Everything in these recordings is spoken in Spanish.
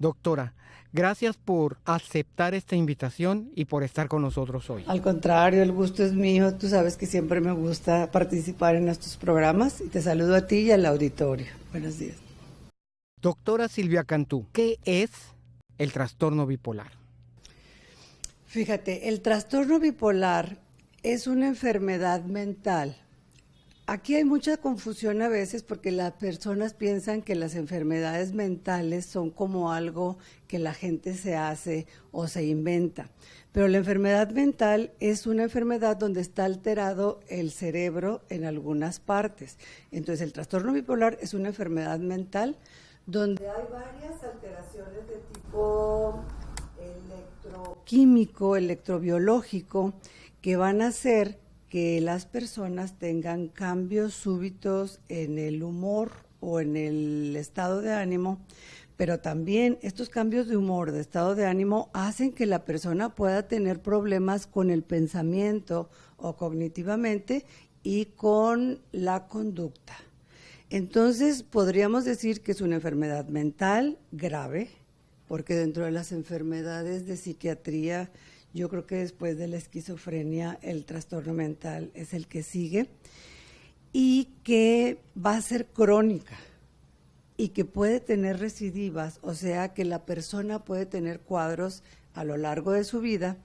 Doctora, gracias por aceptar esta invitación y por estar con nosotros hoy. Al contrario, el gusto es mío. Tú sabes que siempre me gusta participar en estos programas y te saludo a ti y al auditorio. Buenos días. Doctora Silvia Cantú, ¿qué es el trastorno bipolar? Fíjate, el trastorno bipolar es una enfermedad mental. Aquí hay mucha confusión a veces porque las personas piensan que las enfermedades mentales son como algo que la gente se hace o se inventa. Pero la enfermedad mental es una enfermedad donde está alterado el cerebro en algunas partes. Entonces, el trastorno bipolar es una enfermedad mental donde hay varias alteraciones de tipo electroquímico, electrobiológico, que van a hacer que las personas tengan cambios súbitos en el humor o en el estado de ánimo, pero también estos cambios de humor, de estado de ánimo, hacen que la persona pueda tener problemas con el pensamiento o cognitivamente y con la conducta. Entonces, podríamos decir que es una enfermedad mental grave, porque dentro de las enfermedades de psiquiatría, yo creo que después de la esquizofrenia, el trastorno mental es el que sigue y que va a ser crónica y que puede tener recidivas, o sea que la persona puede tener cuadros a lo largo de su vida,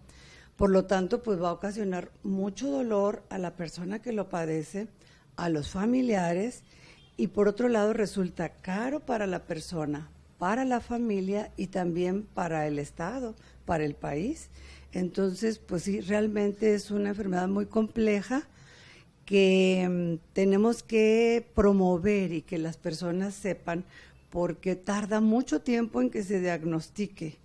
por lo tanto pues va a ocasionar mucho dolor a la persona que lo padece, a los familiares y por otro lado resulta caro para la persona, para la familia y también para el Estado, para el país. Entonces, pues sí, realmente es una enfermedad muy compleja que tenemos que promover y que las personas sepan porque tarda mucho tiempo en que se diagnostique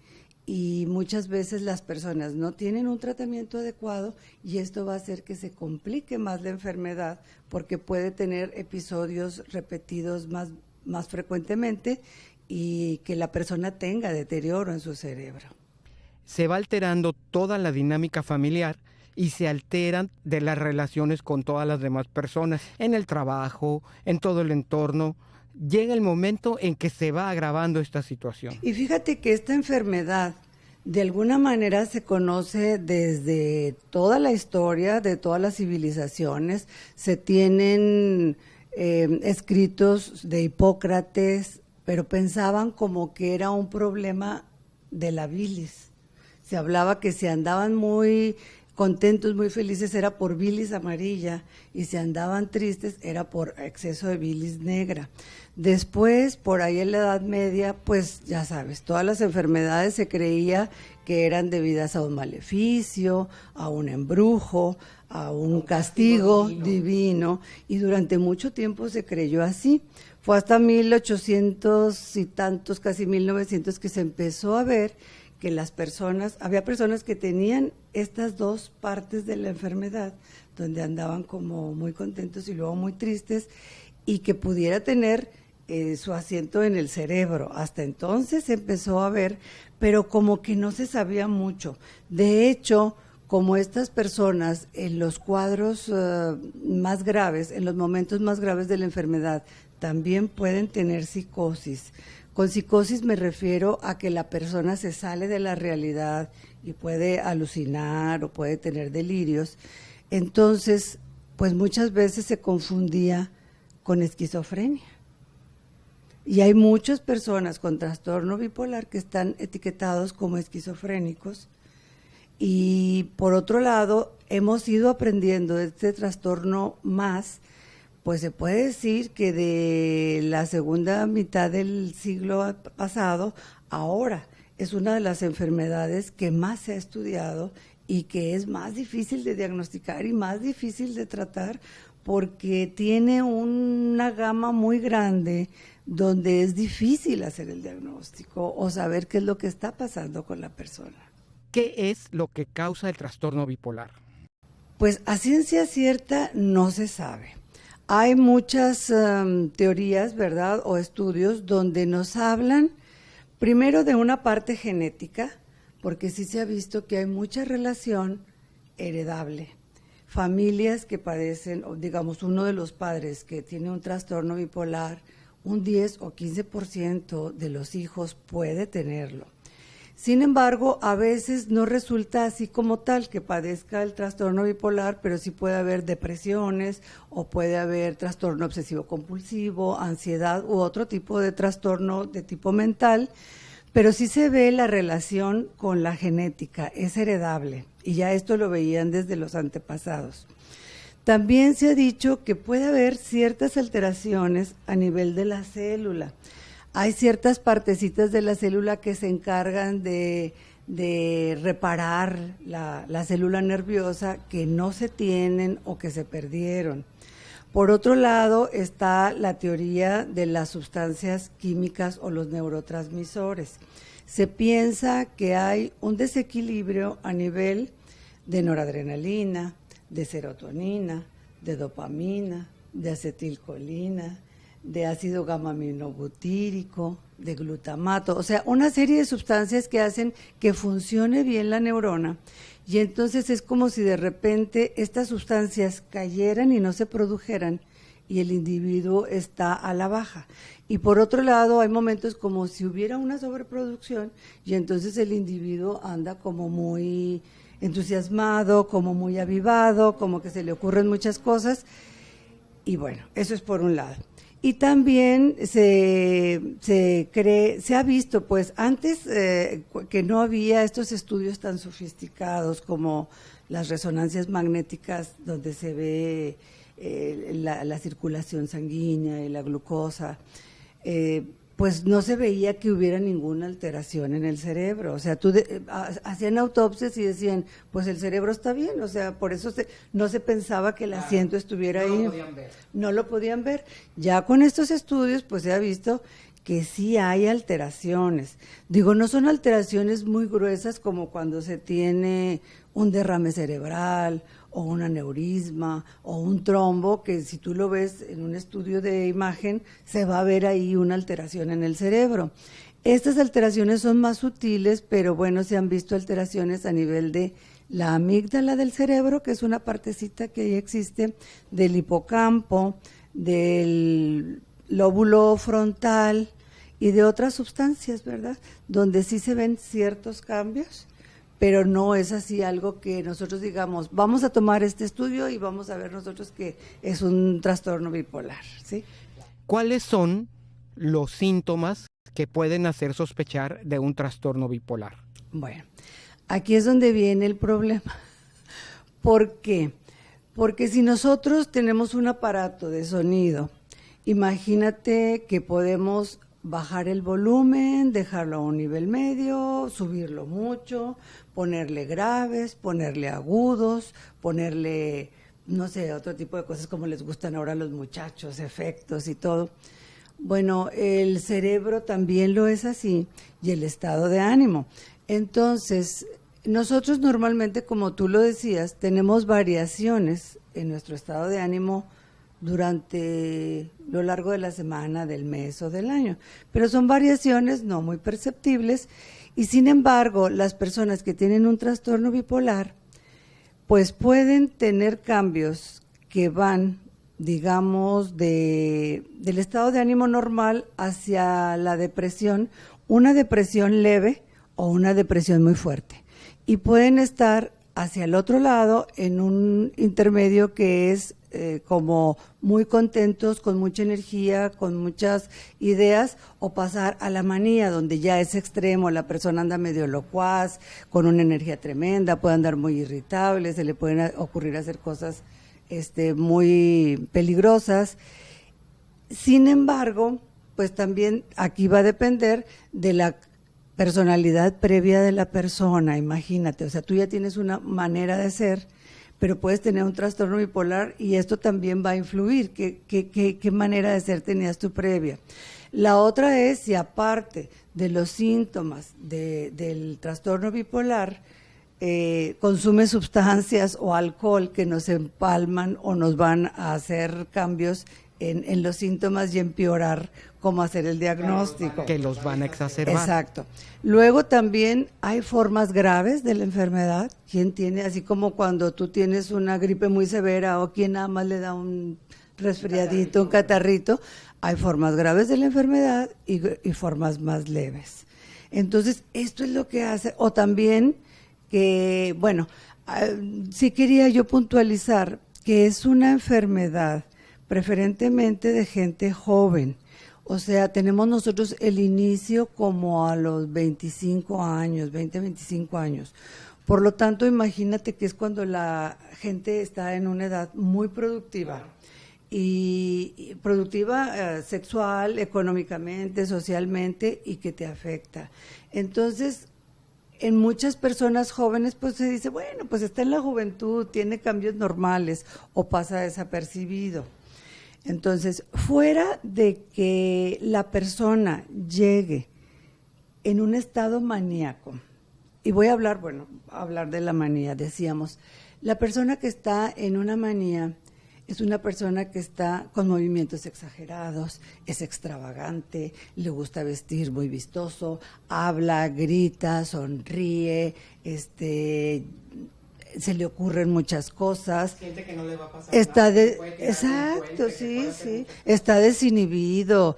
y muchas veces las personas no tienen un tratamiento adecuado y esto va a hacer que se complique más la enfermedad porque puede tener episodios repetidos más frecuentemente y que la persona tenga deterioro en su cerebro. Se va alterando toda la dinámica familiar y se alteran de las relaciones con todas las demás personas, en el trabajo, en todo el entorno. Llega el momento en que se va agravando esta situación. Y fíjate que esta enfermedad de alguna manera se conoce desde toda la historia, de todas las civilizaciones, se tienen escritos de Hipócrates, pero pensaban como que era un problema de la bilis. Se hablaba que si andaban muy contentos, muy felices, era por bilis amarilla, y si andaban tristes, era por exceso de bilis negra. Después, por ahí en la Edad Media, pues ya sabes, todas las enfermedades se creía que eran debidas a un maleficio, a un embrujo, a un castigo divino, y durante mucho tiempo se creyó así. Fue hasta 1800 y tantos, casi 1900, que se empezó a ver que había personas que tenían estas dos partes de la enfermedad, donde andaban como muy contentos y luego muy tristes, y que pudiera tener su asiento en el cerebro. Hasta entonces se empezó a ver, pero como que no se sabía mucho. De hecho, como estas personas en los cuadros más graves, en los momentos más graves de la enfermedad, también pueden tener psicosis. Con psicosis me refiero a que la persona se sale de la realidad y puede alucinar o puede tener delirios. Entonces, pues muchas veces se confundía con esquizofrenia. Y hay muchas personas con trastorno bipolar que están etiquetados como esquizofrénicos. Y por otro lado, hemos ido aprendiendo de este trastorno más. Pues se puede decir que de la segunda mitad del siglo pasado, ahora es una de las enfermedades que más se ha estudiado y que es más difícil de diagnosticar y más difícil de tratar porque tiene una gama muy grande donde es difícil hacer el diagnóstico o saber qué es lo que está pasando con la persona. ¿Qué es lo que causa el trastorno bipolar? Pues a ciencia cierta no se sabe. Hay muchas teorías, ¿verdad?, o estudios donde nos hablan primero de una parte genética, porque sí se ha visto que hay mucha relación heredable. Familias que padecen, digamos, uno de los padres que tiene un trastorno bipolar un 10 o 15% de los hijos puede tenerlo. Sin embargo, a veces no resulta así como tal que padezca el trastorno bipolar, pero sí puede haber depresiones o puede haber trastorno obsesivo compulsivo, ansiedad u otro tipo de trastorno de tipo mental, pero sí se ve la relación con la genética, es heredable, y ya esto lo veían desde los antepasados. También se ha dicho que puede haber ciertas alteraciones a nivel de la célula. Hay ciertas partecitas de la célula que se encargan de reparar la célula nerviosa que no se tienen o que se perdieron. Por otro lado está la teoría de las sustancias químicas o los neurotransmisores. Se piensa que hay un desequilibrio a nivel de noradrenalina, de serotonina, de dopamina, de acetilcolina, de ácido gamma-aminobutírico, de glutamato, o sea, una serie de sustancias que hacen que funcione bien la neurona, y entonces es como si de repente estas sustancias cayeran y no se produjeran, y el individuo está a la baja. Y por otro lado, hay momentos como si hubiera una sobreproducción, y entonces el individuo anda como muy entusiasmado, como muy avivado, como que se le ocurren muchas cosas, y bueno, eso es por un lado. Y también se ha visto, pues antes que no había estos estudios tan sofisticados como las resonancias magnéticas donde se ve la circulación sanguínea y la glucosa, pues no se veía que hubiera ninguna alteración en el cerebro. O sea, hacían autopsias y decían, pues el cerebro está bien, o sea, por eso no se pensaba que el asiento estuviera ahí. No lo podían ver. Ya con estos estudios, pues se ha visto que sí hay alteraciones. Digo, no son alteraciones muy gruesas como cuando se tiene un derrame cerebral o un aneurisma o un trombo, que si tú lo ves en un estudio de imagen, se va a ver ahí una alteración en el cerebro. Estas alteraciones son más sutiles, pero bueno, se han visto alteraciones a nivel de la amígdala del cerebro, que es una partecita que ahí existe, del hipocampo, del lóbulo frontal y de otras sustancias, ¿verdad? Donde sí se ven ciertos cambios, pero no es así algo que nosotros digamos, vamos a tomar este estudio y vamos a ver nosotros que es un trastorno bipolar, ¿sí? ¿Cuáles son los síntomas que pueden hacer sospechar de un trastorno bipolar? Bueno, aquí es donde viene el problema. ¿Por qué? Porque si nosotros tenemos un aparato de sonido, imagínate que podemos bajar el volumen, dejarlo a un nivel medio, subirlo mucho, ponerle graves, ponerle agudos, ponerle, no sé, otro tipo de cosas como les gustan ahora a los muchachos, efectos y todo. Bueno, el cerebro también lo es así, y el estado de ánimo. Entonces, nosotros normalmente, como tú lo decías, tenemos variaciones en nuestro estado de ánimo durante lo largo de la semana, del mes o del año, pero son variaciones no muy perceptibles, y sin embargo, las personas que tienen un trastorno bipolar, pues pueden tener cambios que van, digamos, del estado de ánimo normal hacia la depresión, una depresión leve o una depresión muy fuerte, y pueden estar hacia el otro lado en un intermedio que es como muy contentos, con mucha energía, con muchas ideas, o pasar a la manía, donde ya es extremo, la persona anda medio locuaz, con una energía tremenda, puede andar muy irritable, se le pueden ocurrir hacer cosas muy peligrosas. Sin embargo, pues también aquí va a depender de la personalidad previa de la persona, imagínate, o sea, tú ya tienes una manera de ser, pero puedes tener un trastorno bipolar y esto también va a influir, qué manera de ser tenías tú previa. La otra es si aparte de los síntomas del trastorno bipolar, consume sustancias o alcohol que nos empalman o nos van a hacer cambios en los síntomas y empeorar cómo hacer el diagnóstico. Que los van a exacerbar. Exacto. Luego también hay formas graves de la enfermedad. ¿Quién tiene, así como cuando tú tienes una gripe muy severa o quien nada más le da un resfriadito, un catarrito. Hay formas graves de la enfermedad y formas más leves. Entonces, esto es lo que hace, o también que, bueno, sí quería yo puntualizar que es una enfermedad preferentemente de gente joven. O sea, tenemos nosotros el inicio como a los 25 años, 20, 25 años. Por lo tanto, imagínate que es cuando la gente está en una edad muy productiva. Y productiva sexual, económicamente, socialmente, y que te afecta. Entonces, en muchas personas jóvenes pues se dice, bueno, pues está en la juventud, tiene cambios normales o pasa desapercibido. Entonces, fuera de que la persona llegue en un estado maníaco, y voy a hablar, bueno, hablar de la manía, decíamos, la persona que está en una manía es una persona que está con movimientos exagerados, es extravagante, le gusta vestir muy vistoso, habla, grita, sonríe, se le ocurren muchas cosas. Siente que no le va a pasar nada. Exacto, sí. Está desinhibido,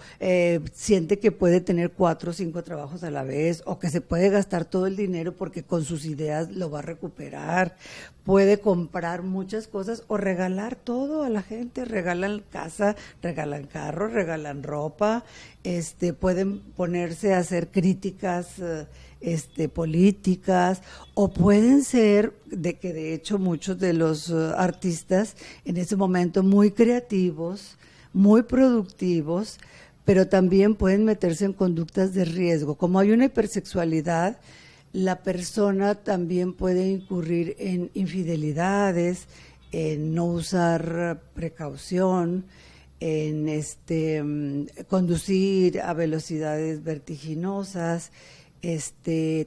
siente que puede tener 4 o 5 trabajos a la vez, o que se puede gastar todo el dinero porque con sus ideas lo va a recuperar. Puede comprar muchas cosas o regalar todo a la gente, regalan casa, regalan carro, regalan ropa, pueden ponerse a hacer críticas políticas, o pueden ser, de hecho muchos de los artistas en ese momento muy creativos, muy productivos, pero también pueden meterse en conductas de riesgo. Como hay una hipersexualidad, la persona también puede incurrir en infidelidades, en no usar precaución, en conducir a velocidades vertiginosas.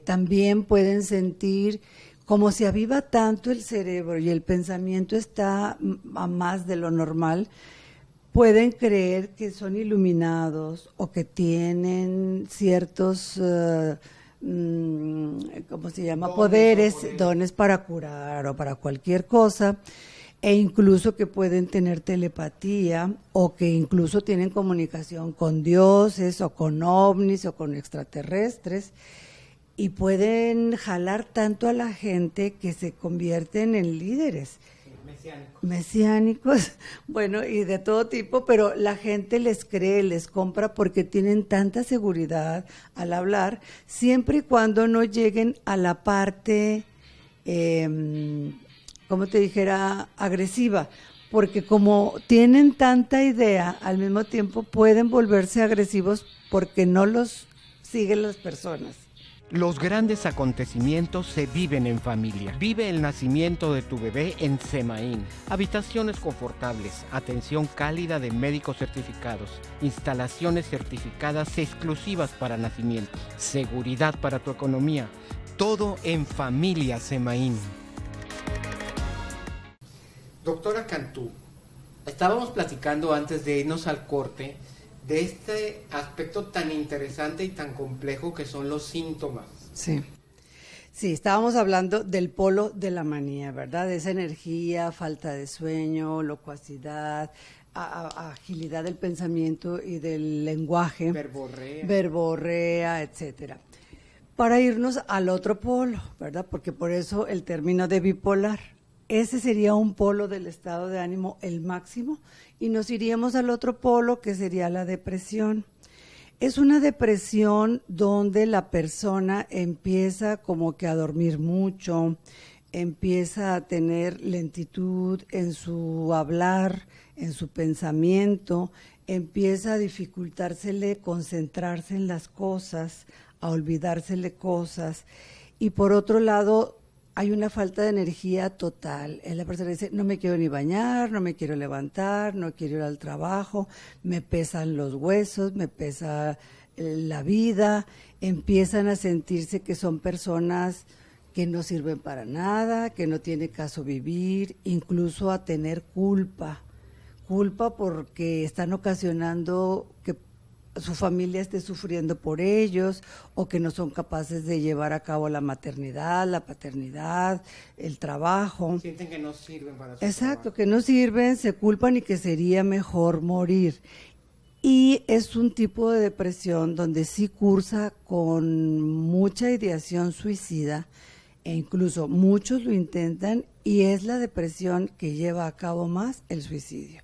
También pueden sentir como se aviva tanto el cerebro y el pensamiento está a más de lo normal, pueden creer que son iluminados o que tienen ciertos, ¿cómo se llama? Poderes, dones para curar o para cualquier cosa, e incluso que pueden tener telepatía o que incluso tienen comunicación con dioses o con ovnis o con extraterrestres, y pueden jalar tanto a la gente que se convierten en líderes. Mesiánicos, bueno, y de todo tipo, pero la gente les cree, les compra porque tienen tanta seguridad al hablar, siempre y cuando no lleguen a la parte, como te dijera, agresiva, porque como tienen tanta idea, al mismo tiempo pueden volverse agresivos porque no los siguen las personas. Los grandes acontecimientos se viven en familia. Vive el nacimiento de tu bebé en Semaín. Habitaciones confortables, atención cálida de médicos certificados, instalaciones certificadas exclusivas para nacimientos, seguridad para tu economía. Todo en familia Semaín. Doctora Cantú, estábamos platicando antes de irnos al corte de este aspecto tan interesante y tan complejo que son los síntomas. Sí, estábamos hablando del polo de la manía, ¿verdad? Esa energía, falta de sueño, locuacidad, agilidad del pensamiento y del lenguaje. Verborrea, etcétera. Para irnos al otro polo, ¿verdad? Porque por eso el término de bipolar. Ese sería un polo del estado de ánimo, el máximo, y nos iríamos al otro polo, que sería la depresión. Es una depresión donde la persona empieza como que a dormir mucho, empieza a tener lentitud en su hablar, en su pensamiento, empieza a dificultársele concentrarse en las cosas, a olvidársele cosas, y por otro lado hay una falta de energía total. La persona dice, no me quiero ni bañar, no me quiero levantar, no quiero ir al trabajo, me pesan los huesos, me pesa la vida, empiezan a sentirse que son personas que no sirven para nada, que no tiene caso vivir, incluso a tener culpa porque están ocasionando que su familia esté sufriendo por ellos, o que no son capaces de llevar a cabo la maternidad, la paternidad, el trabajo. Sienten que no sirven para su Exacto, trabajo. que no sirven, se culpan y que sería mejor morir. Y es un tipo de depresión donde sí cursa con mucha ideación suicida, e incluso muchos lo intentan, y es la depresión que lleva a cabo más el suicidio.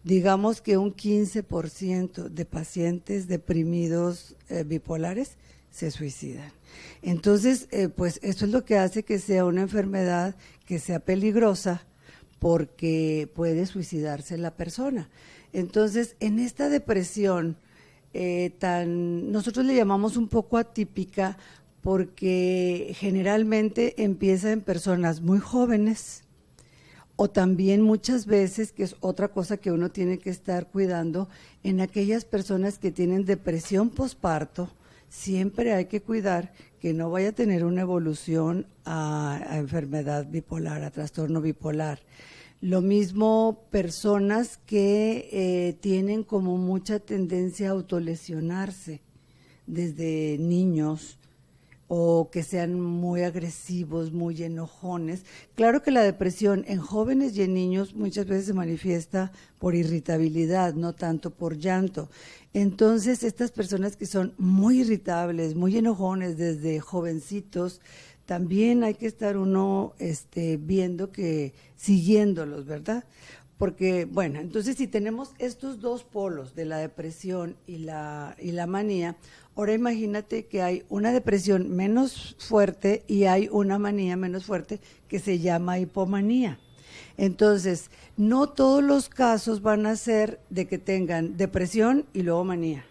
Digamos que un 15% de pacientes deprimidos bipolares se suicidan. Entonces, pues eso es lo que hace que sea una enfermedad que sea peligrosa, porque puede suicidarse la persona. Entonces, en esta depresión nosotros le llamamos un poco atípica, porque generalmente empieza en personas muy jóvenes, o también muchas veces, que es otra cosa que uno tiene que estar cuidando, en aquellas personas que tienen depresión posparto, siempre hay que cuidar que no vaya a tener una evolución a enfermedad bipolar, a trastorno bipolar. Lo mismo personas que tienen como mucha tendencia a autolesionarse desde niños, o que sean muy agresivos, muy enojones. Claro que la depresión en jóvenes y en niños muchas veces se manifiesta por irritabilidad, no tanto por llanto. Entonces, estas personas que son muy irritables, muy enojones desde jovencitos, también hay que estar uno viendo que, siguiéndolos, ¿verdad? Porque, bueno, entonces si tenemos estos dos polos de la depresión y la manía, ahora imagínate que hay una depresión menos fuerte y hay una manía menos fuerte que se llama hipomanía. Entonces, no todos los casos van a ser de que tengan depresión y luego manía.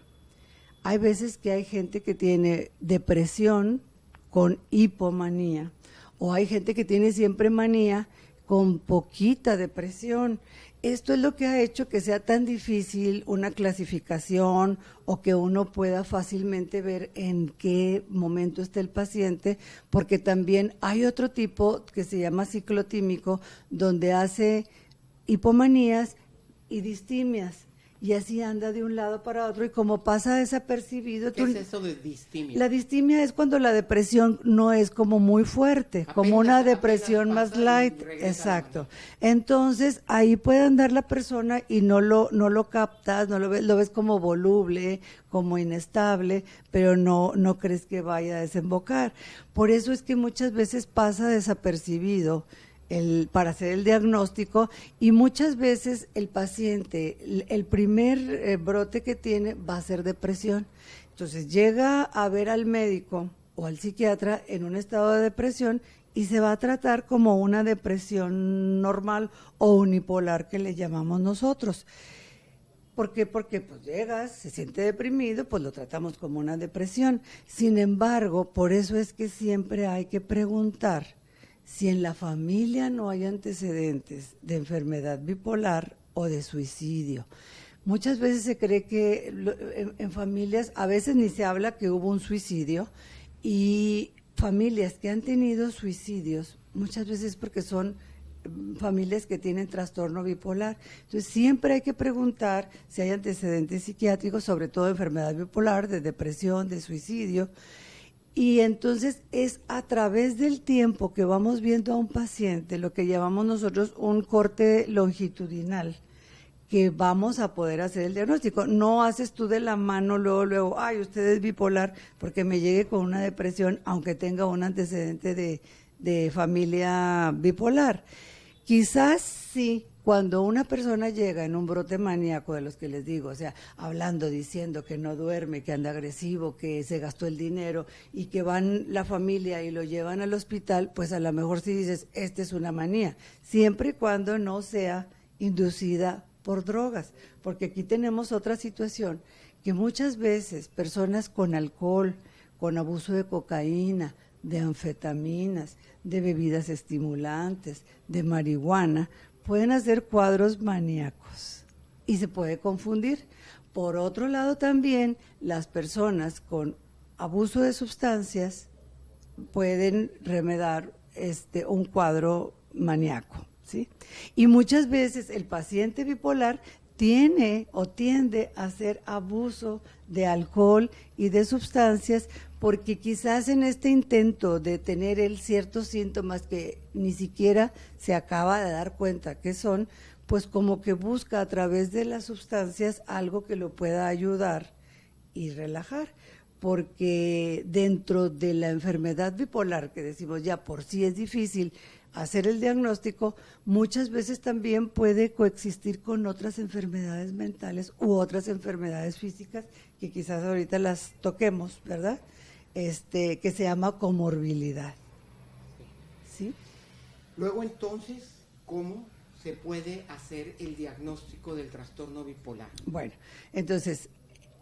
Hay veces que hay gente que tiene depresión con hipomanía, o hay gente que tiene siempre manía con poquita depresión. Esto es lo que ha hecho que sea tan difícil una clasificación, o que uno pueda fácilmente ver en qué momento está el paciente, porque también hay otro tipo que se llama ciclotímico, donde hace hipomanías y distimias, y así anda de un lado para otro, y como pasa desapercibido. ¿Qué es eso de distimia? La distimia es cuando la depresión no es como muy fuerte, como una depresión más light. Exacto. Entonces, ahí puede andar la persona y no lo captas, no lo ves como voluble, como inestable, pero no crees que vaya a desembocar. Por eso es que muchas veces pasa desapercibido para hacer el diagnóstico, y muchas veces el paciente, el primer brote que tiene va a ser depresión. Entonces llega a ver al médico o al psiquiatra en un estado de depresión, y se va a tratar como una depresión normal o unipolar, que le llamamos nosotros. ¿Por qué? Porque pues llegas, se siente deprimido, pues lo tratamos como una depresión. Sin embargo, por eso es que siempre hay que preguntar si en la familia no hay antecedentes de enfermedad bipolar o de suicidio. Muchas veces se cree que en familias, a veces ni se habla que hubo un suicidio, y familias que han tenido suicidios, muchas veces porque son familias que tienen trastorno bipolar. Entonces siempre hay que preguntar si hay antecedentes psiquiátricos, sobre todo de enfermedad bipolar, de depresión, de suicidio. Y entonces es a través del tiempo que vamos viendo a un paciente, lo que llamamos nosotros un corte longitudinal, que vamos a poder hacer el diagnóstico. No haces tú de la mano luego, ay, usted es bipolar, porque me llegue con una depresión, aunque tenga un antecedente de familia bipolar. Quizás sí, cuando una persona llega en un brote maníaco, de los que les digo, o sea, hablando, diciendo que no duerme, que anda agresivo, que se gastó el dinero, y que van la familia y lo llevan al hospital, pues a lo mejor sí dices, esta es una manía, siempre y cuando no sea inducida por drogas, porque aquí tenemos otra situación, que muchas veces personas con alcohol, con abuso de cocaína, de anfetaminas, de bebidas estimulantes, de marihuana, pueden hacer cuadros maníacos y se puede confundir. Por otro lado, también las personas con abuso de sustancias pueden remedar un cuadro maníaco, ¿sí? Y muchas veces el paciente bipolar tiene o tiende a hacer abuso de alcohol y de sustancias, porque quizás en este intento de tener él ciertos síntomas que ni siquiera se acaba de dar cuenta que son, pues como que busca a través de las sustancias algo que lo pueda ayudar y relajar, porque dentro de la enfermedad bipolar, que decimos ya por sí es difícil hacer el diagnóstico, muchas veces también puede coexistir con otras enfermedades mentales u otras enfermedades físicas que quizás ahorita las toquemos, ¿verdad? Que se llama comorbilidad. ¿Sí? Luego entonces, ¿cómo se puede hacer el diagnóstico del trastorno bipolar? Bueno, entonces,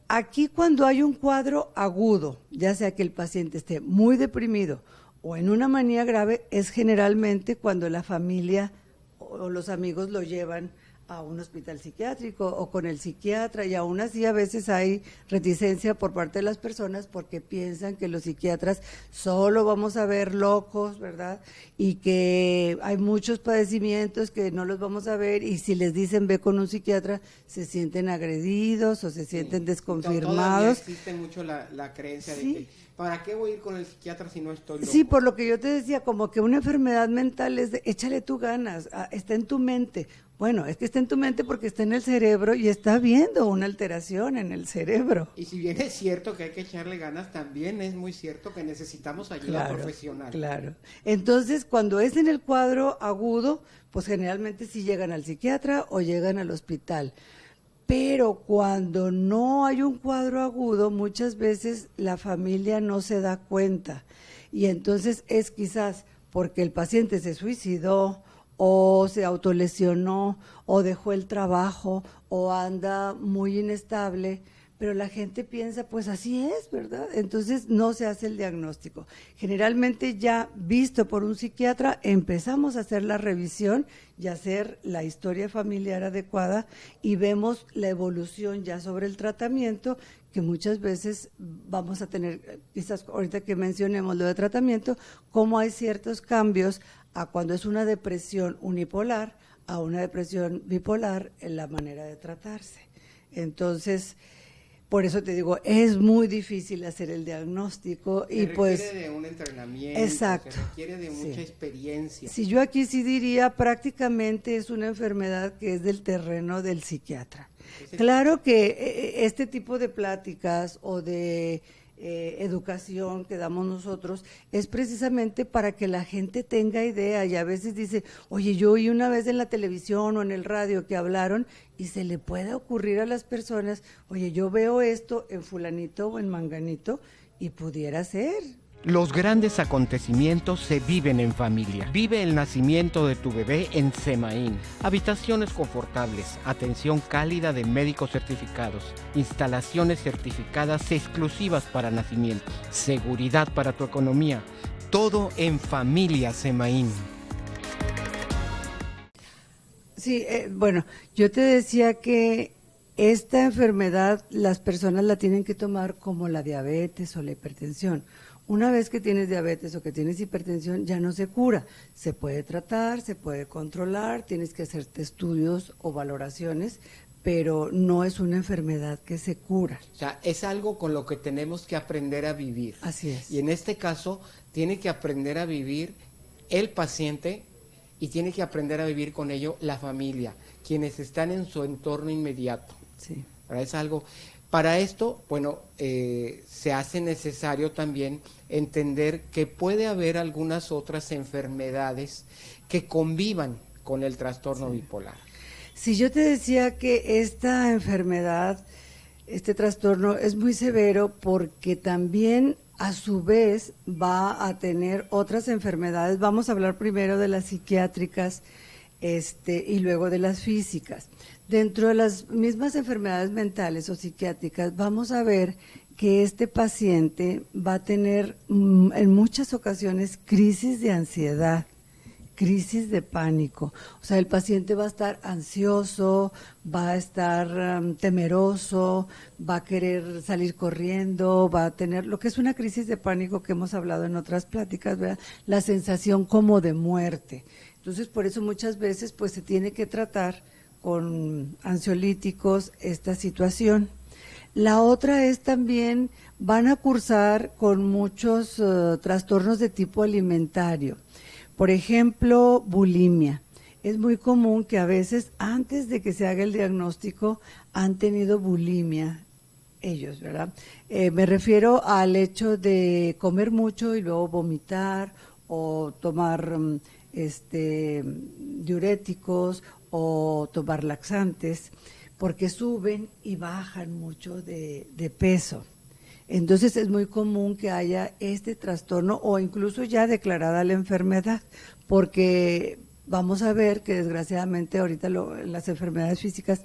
aquí cuando hay un cuadro agudo, ya sea que el paciente esté muy deprimido o en una manía grave, es generalmente cuando la familia o los amigos lo llevan a un hospital psiquiátrico o con el psiquiatra, y aún así a veces hay reticencia por parte de las personas porque piensan que los psiquiatras solo vamos a ver locos, ¿verdad? Y que hay muchos padecimientos que no los vamos a ver, y si les dicen ve con un psiquiatra, se sienten agredidos o se sienten desconfirmados. Todavía existe mucho la creencia de que ¿para qué voy a ir con el psiquiatra si no estoy loco? Sí, por lo que yo te decía, como que una enfermedad mental es de échale tú ganas, está en tu mente. Bueno, es que está en tu mente porque está en el cerebro y está viendo una alteración en el cerebro. Y si bien es cierto que hay que echarle ganas, también es muy cierto que necesitamos ayuda profesional. Claro. Entonces, cuando es en el cuadro agudo, pues generalmente sí llegan al psiquiatra o llegan al hospital. Pero cuando no hay un cuadro agudo, muchas veces la familia no se da cuenta. Y entonces es quizás porque el paciente se suicidó, o se autolesionó, o dejó el trabajo, o anda muy inestable, pero la gente piensa, pues así es, ¿verdad? Entonces no se hace el diagnóstico. Generalmente ya visto por un psiquiatra, empezamos a hacer la revisión y hacer la historia familiar adecuada, y vemos la evolución ya sobre el tratamiento, que muchas veces vamos a tener, quizás ahorita que mencionemos lo de tratamiento, cómo hay ciertos cambios a cuando es una depresión unipolar a una depresión bipolar en la manera de tratarse. Entonces, por eso te digo, es muy difícil hacer el diagnóstico y pues se requiere de un entrenamiento, exacto, se requiere de mucha experiencia. Sí, yo aquí sí diría prácticamente es una enfermedad que es del terreno del psiquiatra. Claro que este tipo de pláticas o de educación que damos nosotros es precisamente para que la gente tenga idea, y a veces dice, oye, yo oí una vez en la televisión o en el radio que hablaron, y se le puede ocurrir a las personas, oye, yo veo esto en fulanito o en manganito y pudiera ser. Los grandes acontecimientos se viven en familia. Vive el nacimiento de tu bebé en Semaín. Habitaciones confortables, atención cálida de médicos certificados, instalaciones certificadas exclusivas para nacimiento, seguridad para tu economía. Todo en familia Semaín. Sí, bueno, yo te decía que esta enfermedad las personas la tienen que tomar como la diabetes o la hipertensión. Una vez que tienes diabetes o que tienes hipertensión, ya no se cura. Se puede tratar, se puede controlar, tienes que hacerte estudios o valoraciones, pero no es una enfermedad que se cura. O sea, es algo con lo que tenemos que aprender a vivir. Así es. Y en este caso, tiene que aprender a vivir el paciente y tiene que aprender a vivir con ello la familia, quienes están en su entorno inmediato. Sí. Es algo. Para esto, bueno, se hace necesario también entender que puede haber algunas otras enfermedades que convivan con el trastorno bipolar. Si yo te decía que esta enfermedad, este trastorno es muy severo porque también a su vez va a tener otras enfermedades. Vamos a hablar primero de las psiquiátricas y luego de las físicas. Dentro de las mismas enfermedades mentales o psiquiátricas, vamos a ver que este paciente va a tener en muchas ocasiones crisis de ansiedad, crisis de pánico. O sea, el paciente va a estar ansioso, va a estar temeroso, va a querer salir corriendo, va a tener lo que es una crisis de pánico que hemos hablado en otras pláticas, ¿verdad? La sensación como de muerte. Entonces, por eso muchas veces pues se tiene que tratar con ansiolíticos esta situación. La otra es también, van a cursar con muchos trastornos de tipo alimentario. Por ejemplo, bulimia. Es muy común que a veces, antes de que se haga el diagnóstico, han tenido bulimia ellos, ¿verdad? Me refiero al hecho de comer mucho y luego vomitar o tomar diuréticos o tomar laxantes, porque suben y bajan mucho de peso. Entonces es muy común que haya este trastorno o incluso ya declarada la enfermedad, porque vamos a ver que desgraciadamente ahorita las enfermedades físicas,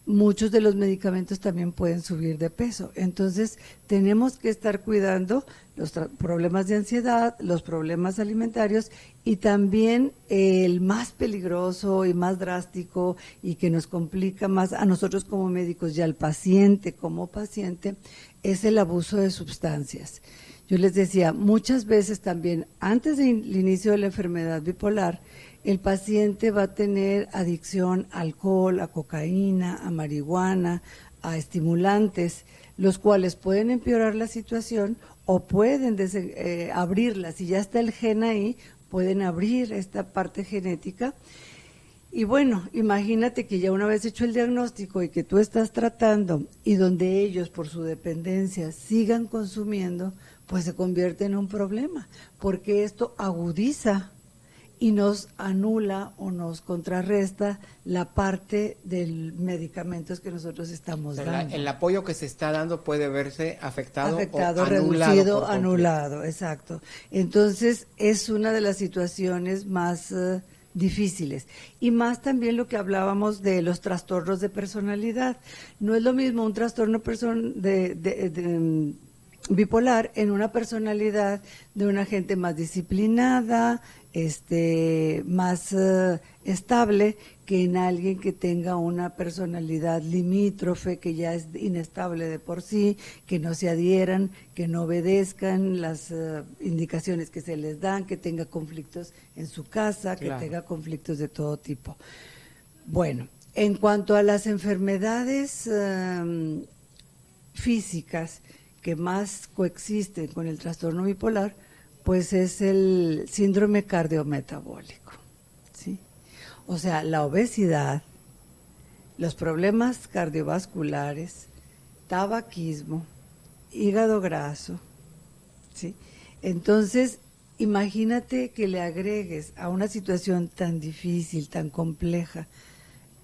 muchos de los medicamentos también pueden subir de peso. Entonces tenemos que estar cuidando los problemas de ansiedad, los problemas alimentarios y también el más peligroso y más drástico y que nos complica más a nosotros como médicos y al paciente como paciente es el abuso de sustancias. Yo les decía, muchas veces también antes del inicio de la enfermedad bipolar, el paciente va a tener adicción a alcohol, a cocaína, a marihuana, a estimulantes, los cuales pueden empeorar la situación o pueden abrirla. Si ya está el gen ahí, pueden abrir esta parte genética. Y bueno, imagínate que ya una vez hecho el diagnóstico y que tú estás tratando y donde ellos por su dependencia sigan consumiendo, pues se convierte en un problema, porque esto agudiza y nos anula o nos contrarresta la parte del medicamentos que nosotros estamos dando. El apoyo que se está dando puede verse afectado o reducido, anulado, exacto. Entonces es una de las situaciones más difíciles. Y más también lo que hablábamos de los trastornos de personalidad. No es lo mismo un trastorno bipolar en una personalidad de una gente más disciplinada, más estable, que en alguien que tenga una personalidad limítrofe, que ya es inestable de por sí, que no se adhieran, que no obedezcan las indicaciones que se les dan, que tenga conflictos en su casa, que tenga conflictos de todo tipo. Bueno, en cuanto a las enfermedades físicas que más coexisten con el trastorno bipolar, pues es el síndrome cardiometabólico, ¿sí? O sea, la obesidad, los problemas cardiovasculares, tabaquismo, hígado graso, ¿sí? Entonces, imagínate que le agregues a una situación tan difícil, tan compleja,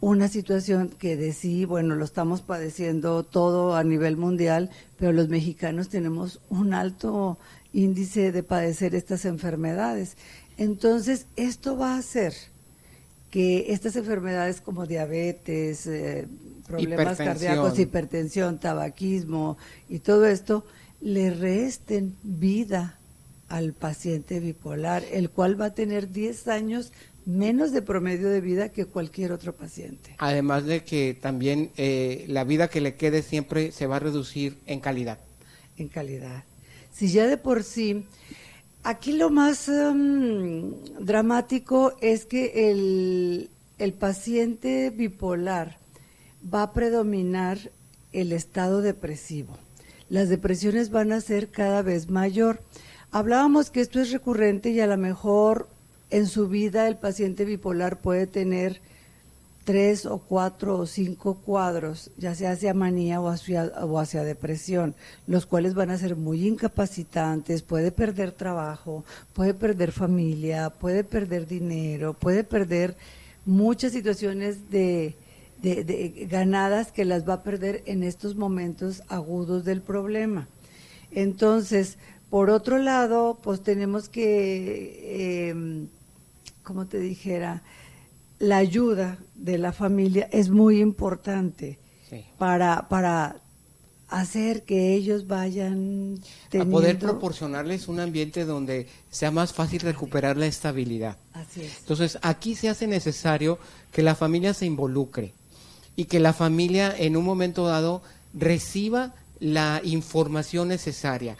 una situación que de sí, bueno, lo estamos padeciendo todo a nivel mundial, pero los mexicanos tenemos un alto índice de padecer estas enfermedades. Entonces, esto va a hacer que estas enfermedades como diabetes, problemas cardíacos, hipertensión, tabaquismo y todo esto, le resten vida al paciente bipolar, el cual va a tener 10 años menos de promedio de vida que cualquier otro paciente. Además de que también la vida que le quede siempre se va a reducir en calidad. En calidad. Si ya de por sí, aquí lo más dramático es que el paciente bipolar va a predominar el estado depresivo. Las depresiones van a ser cada vez mayor. Hablábamos que esto es recurrente y a lo mejor en su vida el paciente bipolar puede tener 3 o 4 o 5 cuadros, ya sea hacia manía o hacia depresión, los cuales van a ser muy incapacitantes, puede perder trabajo, puede perder familia, puede perder dinero, puede perder muchas situaciones de ganadas que las va a perder en estos momentos agudos del problema. Entonces, por otro lado, pues tenemos que, como te dijera, la ayuda de la familia es muy importante, sí, para hacer que ellos vayan teniendo... A poder proporcionarles un ambiente donde sea más fácil recuperar la estabilidad. Así es. Entonces, aquí se hace necesario que la familia se involucre y que la familia en un momento dado reciba la información necesaria.